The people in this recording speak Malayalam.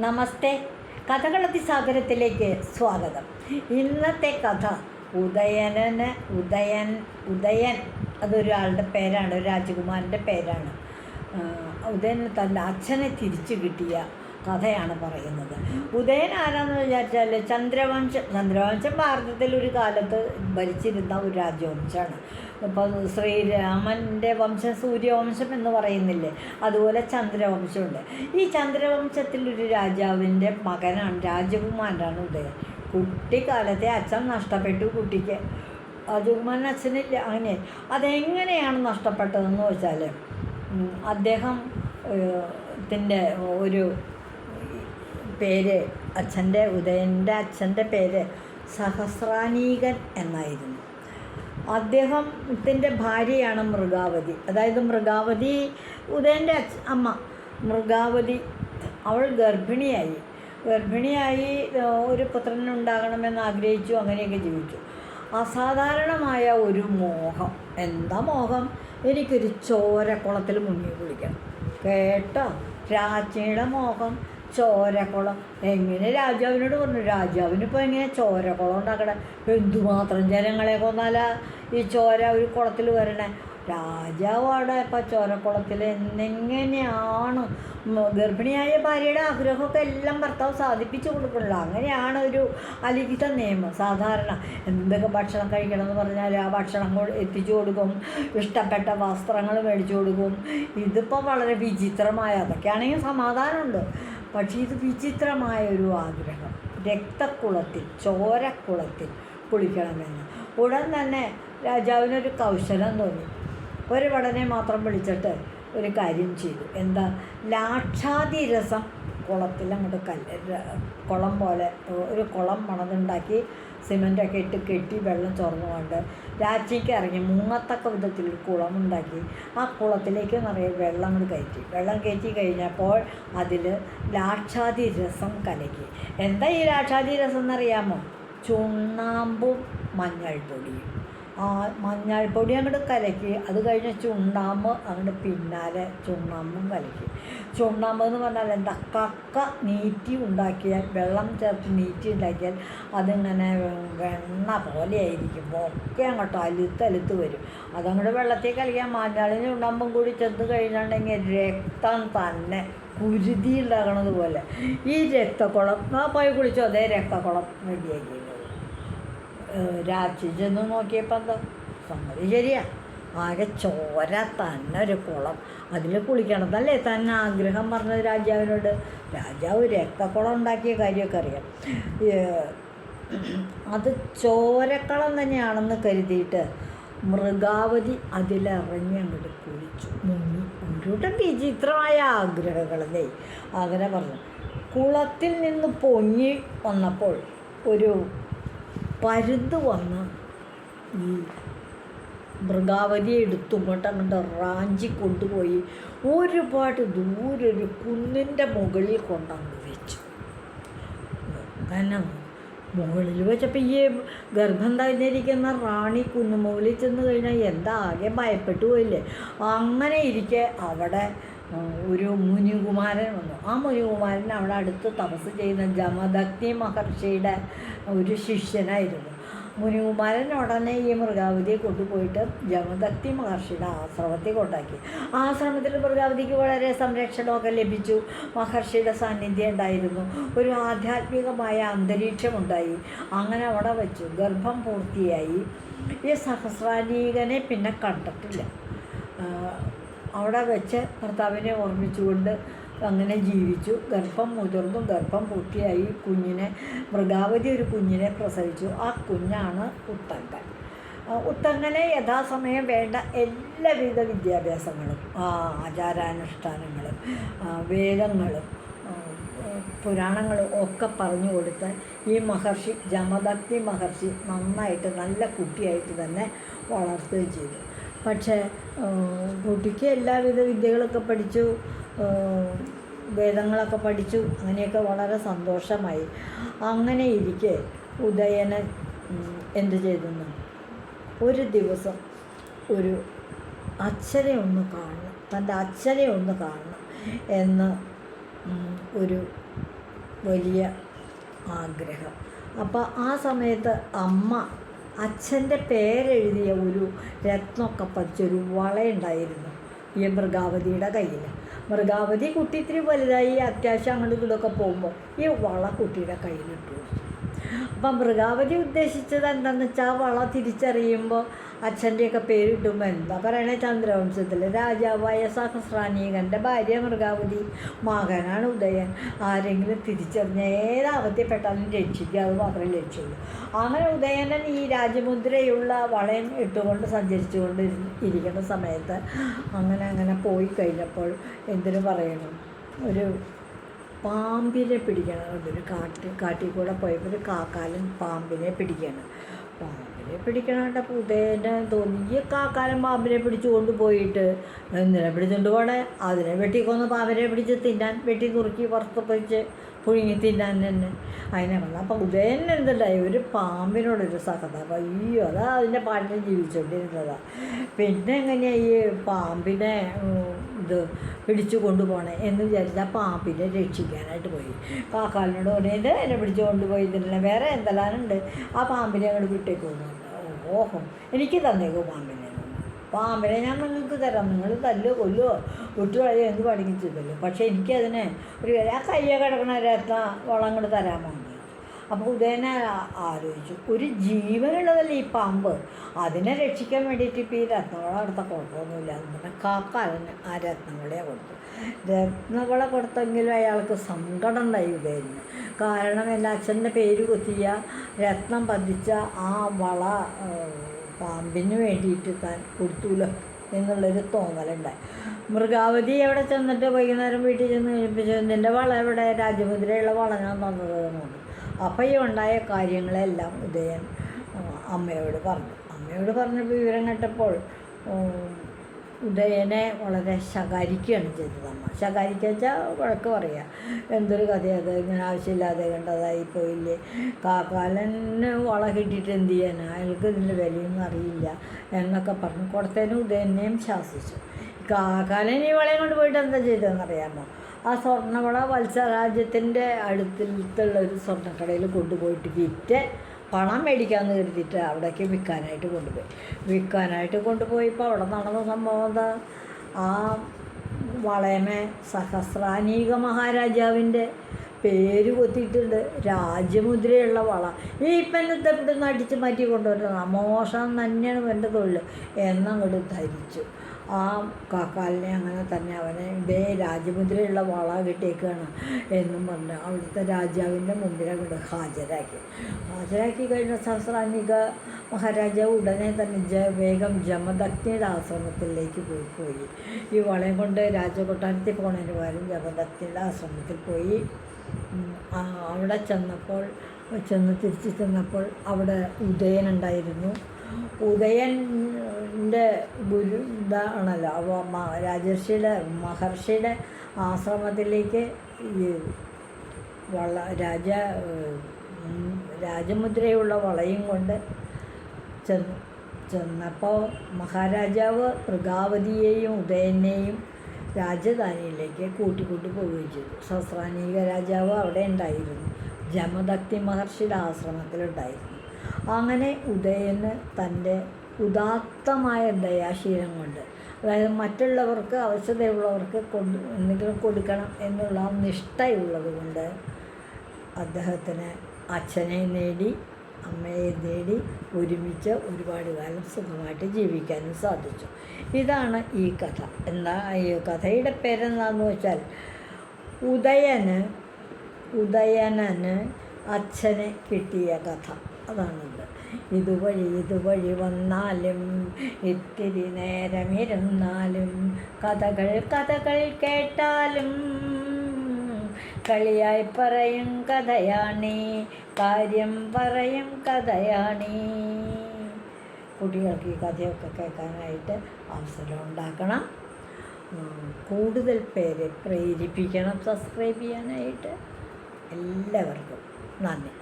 നമസ്തേ. കഥകളതിസാഗരത്തിലേക്ക് സ്വാഗതം. ഇന്നത്തെ കഥ ഉദയൻ അതൊരാളുടെ പേരാണ്, ഒരു രാജകുമാരൻ്റെ പേരാണ്. ഉദയൻ തൻ്റെ അച്ഛനെ തിരിച്ചു കിട്ടിയ കഥയാണ് പറയുന്നത്. ഉദയൻ ആരാന്ന് വിചാരിച്ചാൽ ചന്ദ്രവംശം ഭാരതത്തിൽ ഒരു കാലത്ത് ഭരിച്ചിരുന്ന ഒരു രാജവംശമാണ്. ഇപ്പോൾ ശ്രീരാമൻ്റെ വംശം സൂര്യവംശം എന്ന് പറയുന്നില്ലേ, അതുപോലെ ചന്ദ്രവംശമുണ്ട്. ഈ ചന്ദ്രവംശത്തിലൊരു രാജാവിൻ്റെ മകനാണ്, രാജകുമാരനാണ് ഉദയൻ. കുട്ടിക്കാലത്തെ അച്ഛൻ നഷ്ടപ്പെട്ടു കുട്ടിക്ക്. രാജകുമാരന് അച്ഛനില്ല. അങ്ങനെ അതെങ്ങനെയാണ് നഷ്ടപ്പെട്ടതെന്ന് വെച്ചാൽ, അദ്ദേഹം ത്തിൻ്റെ ഒരു പേര്, ഉദയൻ്റെ അച്ഛൻ്റെ പേര് സഹസ്രാനീകൻ എന്നായിരുന്നു. അദ്ദേഹത്തിൻ്റെ ഭാര്യയാണ് മൃഗാവതി. അതായത് മൃഗാവതി, ഉദയൻ്റെ അമ്മ മൃഗാവതി, അവൾ ഗർഭിണിയായി ഒരു പുത്രനുണ്ടാകണമെന്ന് ആഗ്രഹിച്ചു. അങ്ങനെയൊക്കെ ജീവിച്ചു. അസാധാരണമായ ഒരു മോഹം. എന്താ മോഹം? എനിക്കൊരു ചോരക്കുളത്തിൽ മുങ്ങി കുളിക്കണം. കേട്ടോ, രാജ്ഞിയുടെ മോഹം ചോരക്കുളം. എങ്ങനെ രാജാവിനോട് പറഞ്ഞു. രാജാവിനിപ്പോൾ എങ്ങനെ ചോരക്കുളം ഉണ്ടാക്കണേ? എന്തുമാത്രം ജനങ്ങളെ കൊന്നാലാ ഈ ചോര ഒരു കുളത്തിൽ വരണേ? രാജാവ് അവിടെ ഇപ്പം ചോരക്കുളത്തിൽ എന്നെങ്ങനെയാണ് ഗർഭിണിയായ ഭാര്യയുടെ ആഗ്രഹമൊക്കെ എല്ലാം ഭർത്താവ് സാധിപ്പിച്ചു കൊടുക്കണല്ലോ. അങ്ങനെയാണ് ഒരു അലിഖിത നിയമം. സാധാരണ എന്തൊക്കെ ഭക്ഷണം കഴിക്കണമെന്ന് പറഞ്ഞാൽ ആ ഭക്ഷണം എത്തിച്ചു കൊടുക്കും, ഇഷ്ടപ്പെട്ട വസ്ത്രങ്ങൾ മേടിച്ചു കൊടുക്കും. ഇതിപ്പോൾ വളരെ വിചിത്രമായ, അതൊക്കെയാണെങ്കിൽ സമാധാനമുണ്ട്. പക്ഷേ ഇത് വിചിത്രമായ ഒരു ആഗ്രഹം, രക്തക്കുളത്തിൽ, ചോരക്കുളത്തിൽ കുളിക്കണമെന്ന്. ഉടൻ തന്നെ രാജാവിനൊരു കൗശലം തോന്നി. ഒരു വടനെ മാത്രം വിളിച്ചിട്ട് ഒരു കാര്യം ചെയ്തു. എന്താ? ലാക്ഷാതിരസം കുളത്തിൽ അങ്ങോട്ട് കുളം പോലെ ഒരു കുളം പണിതുണ്ടാക്കി സിമൻ്റൊക്കെ ഇട്ട് കെട്ടി വെള്ളം ചോർന്നുകൊണ്ട് രാജ്ഞിക്ക് ഇറങ്ങി മുങ്ങത്തക്ക വിധത്തിൽ ഒരു കുളമുണ്ടാക്കി. ആ കുളത്തിലേക്ക് നിറയെ വെള്ളം കയറ്റി കഴിഞ്ഞപ്പോൾ അതിൽ ലാക്ഷാതിരസം കലക്കി. എന്താ ഈ ലാക്ഷാതിരസം എന്നറിയാമോ? ചുണ്ണാമ്പും മഞ്ഞൾപ്പൊടിയും. മഞ്ഞൾപ്പൊടി അങ്ങോട്ട് കലക്കി, അത് കഴിഞ്ഞ് ചുണ്ണാമ്പ് അങ്ങോട്ട് പിന്നാലെ ചുണ്ണാമ്പും കലക്കി. ചുണ്ണാമ്പ് എന്ന് പറഞ്ഞാൽ എന്താ? കക്ക നീറ്റി ഉണ്ടാക്കിയാൽ, വെള്ളം ചേർത്ത് നീറ്റി ഉണ്ടാക്കിയാൽ അതിങ്ങനെ വെണ്ണ പോലെ ആയിരിക്കും. ഒക്കെ അങ്ങോട്ട് അലുത്ത് വരും. അതങ്ങോട്ട് വെള്ളത്തിൽ കലക്കിയാൽ മഞ്ഞളും ചുണ്ണാമ്പും കൂടി ചെന്ന് കഴിഞ്ഞിട്ടുണ്ടെങ്കിൽ രക്തം തന്നെ കുരുതി ഉണ്ടാകണത് പോലെ ഈ രക്തക്കുളം. പോയി കുളിച്ചോ, അതേ രക്തക്കുളം റെഡിയാക്കി. രാജ്ഞി ചെന്ന് നോക്കിയപ്പോൾ എന്താ സംഗതി ശരിയാ. ആകെ ചോര തന്നെ ഒരു കുളം, അതിൽ കുളിക്കണതല്ലേ തന്നെ ആഗ്രഹം പറഞ്ഞത് രാജാവിനോട്. രാജാവ് രക്തക്കുളം ഉണ്ടാക്കിയ കാര്യമൊക്കെ അറിയാം. അത് ചോരക്കളം തന്നെയാണെന്ന് കരുതിയിട്ട് മൃഗാവതി അതിലിറങ്ങി അങ്ങോട്ട് കുളിച്ചു, മുങ്ങി. ഒരുകൂട്ടം വിചിത്രമായ ആഗ്രഹങ്ങളല്ലേ. അങ്ങനെ പറഞ്ഞു. കുളത്തിൽ നിന്ന് പൊങ്ങി വന്നപ്പോൾ ഒരു പരുന്ത് വന്ന് ഈ മൃഗാവതിയെ എടുത്തുകൊണ്ട് അങ്ങോട്ട് റാഞ്ചി കൊണ്ടുപോയി ഒരുപാട് ദൂരെ ഒരു കുന്നിൻ്റെ മുകളിൽ കൊണ്ടങ്ങ് വെച്ചു. കാരണം മുകളിൽ വെച്ചപ്പോൾ ഈ ഗർഭം തന്നിരിക്കുന്ന റാണി കുന്നുമുകളിൽ ചെന്ന് കഴിഞ്ഞാൽ എന്താ ആകെ ഭയപ്പെട്ടു പോയില്ലേ. അങ്ങനെ ഇരിക്കെ അവിടെ ഒരു മുനികുമാരൻ വന്നു. ആ മുനികുമാരൻ അവിടെ അടുത്ത് തപസ് ചെയ്യുന്ന ജമദഗ്നി മഹർഷിയുടെ ഒരു ശിഷ്യനായിരുന്നു. മുനികുമാരൻ ഉടനെ ഈ മൃഗാവതിയെ കൊണ്ടുപോയിട്ട് ജമദഗ്നി മഹർഷിയുടെ ആശ്രമത്തിൽ കൊണ്ടാക്കി. ആശ്രമത്തിൽ മൃഗാവതിക്ക് വളരെ സംരക്ഷണമൊക്കെ ലഭിച്ചു. മഹർഷിയുടെ സാന്നിധ്യം ഉണ്ടായിരുന്നു. ഒരു ആധ്യാത്മികമായ അന്തരീക്ഷമുണ്ടായി. അങ്ങനെ അവിടെ വെച്ചു ഗർഭം പൂർത്തിയായി. ഈ സഹസ്രാനീകനെ പിന്നെ കണ്ടിട്ടില്ല. അവിടെ വെച്ച് ഭർത്താവിനെ ഓർമ്മിച്ചുകൊണ്ട് അങ്ങനെ ജീവിച്ചു. ഗർഭം മുതിർന്നു, ഗർഭം പൂർത്തിയായി. മൃഗാവതി ഒരു കുഞ്ഞിനെ പ്രസവിച്ചു. ആ കുഞ്ഞാണ് ഉത്തങ്കൻ. ഉത്തങ്കനെ യഥാസമയം വേണ്ട എല്ലാവിധ വിദ്യാഭ്യാസങ്ങളും ആചാരാനുഷ്ഠാനങ്ങളും വേദങ്ങളും പുരാണങ്ങളും ഒക്കെ പറഞ്ഞു കൊടുത്ത് ഈ മഹർഷി, ജമദഗ്നി മഹർഷി, നന്നായിട്ട് നല്ല കുട്ടിയായിട്ട് തന്നെ വളർത്തുകയും ചെയ്തു. പക്ഷേ കുട്ടിക്ക് എല്ലാവിധ വിദ്യകളൊക്കെ പഠിച്ചു, വേദങ്ങളൊക്കെ പഠിച്ചു. അങ്ങനെയൊക്കെ വളരെ സന്തോഷമായി. അങ്ങനെ ഇരിക്കെ ഉദയനൻ എന്തു ചെയ്തെന്ന്, ഒരു ദിവസം ഒരു അച്ഛനെ ഒന്ന് കാണണം, തൻ്റെ അച്ഛനെ ഒന്ന് കാണണം എന്ന് ഒരു വലിയ ആഗ്രഹം. അപ്പോൾ ആ സമയത്ത് അമ്മ അച്ഛൻ്റെ പേരെഴുതിയ ഒരു രത്നമൊക്കെ പതിച്ചൊരു വളയുണ്ടായിരുന്നു ഈ മൃഗാവതിയുടെ കയ്യിൽ. മൃഗാവതി കുട്ടി ഇത്തിരി വലുതായി അത്യാവശ്യം അങ്ങോട്ട് ഇങ്ങോട്ടൊക്കെ പോകുമ്പോൾ ഈ വള കുട്ടിയുടെ കയ്യിലിട്ടു. അപ്പം മൃഗാവതി ഉദ്ദേശിച്ചത് എന്താണെന്ന് വെച്ചാൽ ആ വള തിരിച്ചറിയുമ്പോൾ അച്ഛൻ്റെയൊക്കെ പേരിട്ടുമ്പോൾ എന്താ പറയണേ, ചന്ദ്രവംശത്തിൽ രാജാവായ സഹസ്രാനീകൻ്റെ ഭാര്യ മൃഗാവതി, മകനാണ് ഉദയൻ. ആരെങ്കിലും തിരിച്ചറിഞ്ഞ ഏതാപത്യപ്പെട്ടാലും രക്ഷിക്കുക, അത് മാത്രമേ ലക്ഷ്യമുള്ളൂ. അങ്ങനെ ഉദയനൻ ഈ രാജമുദ്രയുള്ള വളയം ഇട്ടുകൊണ്ട് സഞ്ചരിച്ചുകൊണ്ട് ഇരിക്കുന്ന സമയത്ത് അങ്ങനെ പോയി കഴിഞ്ഞപ്പോൾ എന്തിനു പറയണം, ഒരു പാമ്പിനെ പിടിക്കണം. ഒരു കാട്ടിൽ കൂടെ പോയപ്പോൾ ഒരു കാക്കാലൻ പാമ്പിനെ പിടിക്കണം. പാമ്പിനെ പിടിക്കണാണ്ടപ്പോൾ ഉദയന് തോന്നി, ഈ കാക്കാലൻ പാമ്പിനെ പിടിച്ചു കൊണ്ടുപോയിട്ട് എന്തിനെ പിടിച്ചുകൊണ്ട് പോണേ, അതിനെ വെട്ടിക്കൊന്ന് പാമ്പിനെ പിടിച്ച് തിന്നാൻ, വെട്ടി നുറുക്കി പുറത്ത് പൊരിച്ച് പുഴുങ്ങി തിന്നാൻ തന്നെ അതിനെ വന്നു. അപ്പോൾ ഉദയൻ എന്തുണ്ടായി, ഒരു പാമ്പിനോടൊരു സഹതാപം. അയ്യോ, അതാ അതിൻ്റെ പാട്ടിനെ ജീവിച്ചുകൊണ്ടിരുന്നതാണ്. പിന്നെ എങ്ങനെയാണ് ഈ പാമ്പിനെ ഇത് പിടിച്ചു കൊണ്ടുപോകണേ എന്ന് വിചാരിച്ചാൽ പാമ്പിനെ രക്ഷിക്കാനായിട്ട് പോയി. കാക്കാലിനോട് പറഞ്ഞത് എന്നെ പിടിച്ചു കൊണ്ടുപോയി ഇതില്ല, വേറെ എന്തെല്ലാമുണ്ട്, ആ പാമ്പിനെ അങ്ങോട്ട് വിട്ടേക്ക് പോകുന്നുണ്ട്. ഓഹോ, എനിക്ക് തന്നേക്കോ പാമ്പിനെ. പാമ്പിനെ ഞാൻ നിങ്ങൾക്ക് തരാം, നിങ്ങൾ തല്ലോ കൊല്ലുവോ വിട്ടുകളയോ എന്ത് പണിക്കും ചെയ്തല്ലോ, പക്ഷേ എനിക്കതിനെ ഒരു ആ കയ്യെ കിടക്കണ രത്ന വളം അങ്ങോട്ട് തരാമോ. അപ്പോൾ ഉദയനെ ആലോചിച്ചു, ഒരു ജീവനുള്ളതല്ലേ ഈ പാമ്പ്, അതിനെ രക്ഷിക്കാൻ വേണ്ടിയിട്ട് ഇപ്പോൾ ഈ രത്നവള കൊടുത്ത കുഴപ്പമൊന്നുമില്ല എന്ന് പറഞ്ഞാൽ കാക്കാലന് ആ രത്നവളയെ കൊടുത്തു. രത്നവള കൊടുത്തെങ്കിലും അയാൾക്ക് സങ്കടം ഉണ്ടായി ഉദയന്. കാരണം എൻ്റെ അച്ഛൻ്റെ പേര് കൊത്തിയ രത്നം പതിച്ച ആ വള പാമ്പിന് വേണ്ടിയിട്ട് താൻ കൊടുത്തൂല്ലോ എന്നുള്ളൊരു തോന്നലുണ്ടായി. മൃഗാവതി എവിടെ ചെന്നിട്ട് വൈകുന്നേരം വീട്ടിൽ ചെന്ന് കഴിപ്പിച്ചു, നിൻ്റെ വള എവിടെ, രാജമുദ്രയുള്ള വള ഞാൻ തന്നതെന്നുണ്ട്. അപ്പം ഈ ഉണ്ടായ കാര്യങ്ങളെല്ലാം ഉദയൻ അമ്മയോട് പറഞ്ഞു. അമ്മയോട് പറഞ്ഞപ്പോൾ വിവരം കേട്ടപ്പോൾ ഉദയനെ വളരെ ശകാരിക്കുകയാണ് ചെയ്തത് അമ്മ. ശകാരിക്കുക വെച്ചാൽ വഴക്ക് പറയുക, എന്തൊരു കഥയത്, ഇങ്ങനെ ആവശ്യമില്ലാതെ കണ്ടതായി പോയില്ലേ, കാക്കാലന് വള കിട്ടിയിട്ട് എന്ത് ചെയ്യാനാ, അയാൾക്ക് ഇതിൻ്റെ വിലയൊന്നും അറിയില്ല എന്നൊക്കെ പറഞ്ഞു കൊടുത്തതിന് ഉദയനെയും ശാസിച്ചു. കാക്കാലൻ ഈ വളയും കൊണ്ട് പോയിട്ട് എന്താ ചെയ്തതെന്നറിയാമോ, ആ സ്വർണ്ണവള വത്സരാജ്യത്തിൻ്റെ അടുത്തുള്ള ഒരു സ്വർണ്ണക്കടയിൽ കൊണ്ടുപോയിട്ട് വിറ്റ് പണം മേടിക്കാമെന്ന് കരുതിയിട്ട് അവിടേക്ക് വിൽക്കാനായിട്ട് കൊണ്ടുപോയപ്പോൾ അവിടെ നടന്ന സംഭവം എന്താ, ആ വളയമേ സഹസ്രാനീക മഹാരാജാവിൻ്റെ പേര് കൊത്തിയിട്ടുണ്ട്, രാജമുദ്രയുള്ള വള. ഈ ഇപ്പന്നത്തെ ഇവിടുന്ന് അടിച്ച് മാറ്റി കൊണ്ടുവരുന്ന മോശം തന്നെയാണ് എൻ്റെ തൊഴിൽ എന്നങ്ങോട്ട് ധരിച്ചു. ആ കാക്കാലിനെ അങ്ങനെ തന്നെ അവനെ ഇതേ രാജമുദ്രയുള്ള വള കിട്ടിയേക്കാണ് എന്നും പറഞ്ഞ് അവിടുത്തെ രാജാവിൻ്റെ മുമ്പിൽ അങ്ങോട്ട് ഹാജരാക്കി കഴിഞ്ഞ സഹസ്രാനിക മഹാരാജാവ് ഉടനെ തന്നെ വേഗം ജമദഗ്നിയുടെ ആശ്രമത്തിലേക്ക് പോയി. ഈ വളയം കൊണ്ട് രാജകൊട്ടാരത്തിൽ പോണതിന് പകരം ജമദഗ്നിയുടെ ആശ്രമത്തിൽ പോയി. അവിടെ തിരിച്ച് ചെന്നപ്പോൾ അവിടെ ഉദയനുണ്ടായിരുന്നു. ഉദയൻ്റെ ഗുരു ഇതാണല്ലോ, മഹർഷിയുടെ ആശ്രമത്തിലേക്ക് ഈ രാജമുദ്രയുള്ള വളയും കൊണ്ട് ചെന്നപ്പോൾ മഹാരാജാവ് മൃഗാവതിയെയും ഉദയനെയും രാജധാനിയിലേക്ക് കൂട്ടിക്കൊണ്ടു പോവുകയും ചെയ്തു. സഹസ്രാനീക രാജാവ് അവിടെ ഉണ്ടായിരുന്നു, ജമദഗ്നി മഹർഷിയുടെ ആശ്രമത്തിലുണ്ടായിരുന്നു. അങ്ങനെ ഉദയന് തൻ്റെ ഉദാത്തമായ ദയാശീലം കൊണ്ട്, അതായത് മറ്റുള്ളവർക്ക് ആവശ്യതയുള്ളവർക്ക് എന്തെങ്കിലും കൊടുക്കണം എന്നുള്ള നിഷ്ഠയുള്ളത് കൊണ്ട് അദ്ദേഹത്തിന് അച്ഛനെ നേടി അമ്മയെ നേടി ഒരുമിച്ച് ഒരുപാട് കാലം സുഖമായിട്ട് ജീവിക്കാനും സാധിച്ചു. ഇതാണ് ഈ കഥ. എന്താ ഈ കഥയുടെ പേരെന്താണെന്ന് വെച്ചാൽ ഉദയനന് അച്ഛനെ കിട്ടിയ കഥ. അതാണത്. ഇതുവഴി വന്നാലും ഇത്തിരി നേരമിരുന്നാലും കഥകൾ കേട്ടാലും കളിയായി പറയും കഥയാണീ, കാര്യം പറയും കഥയാണീ. കുട്ടികൾക്ക് ഈ കഥയൊക്കെ കേൾക്കാനായിട്ട് അവസരം ഉണ്ടാക്കണം. കൂടുതൽ പേരെ പ്രേരിപ്പിക്കണം സബ്സ്ക്രൈബ് ചെയ്യാനായിട്ട്. എല്ലാവർക്കും നന്ദി.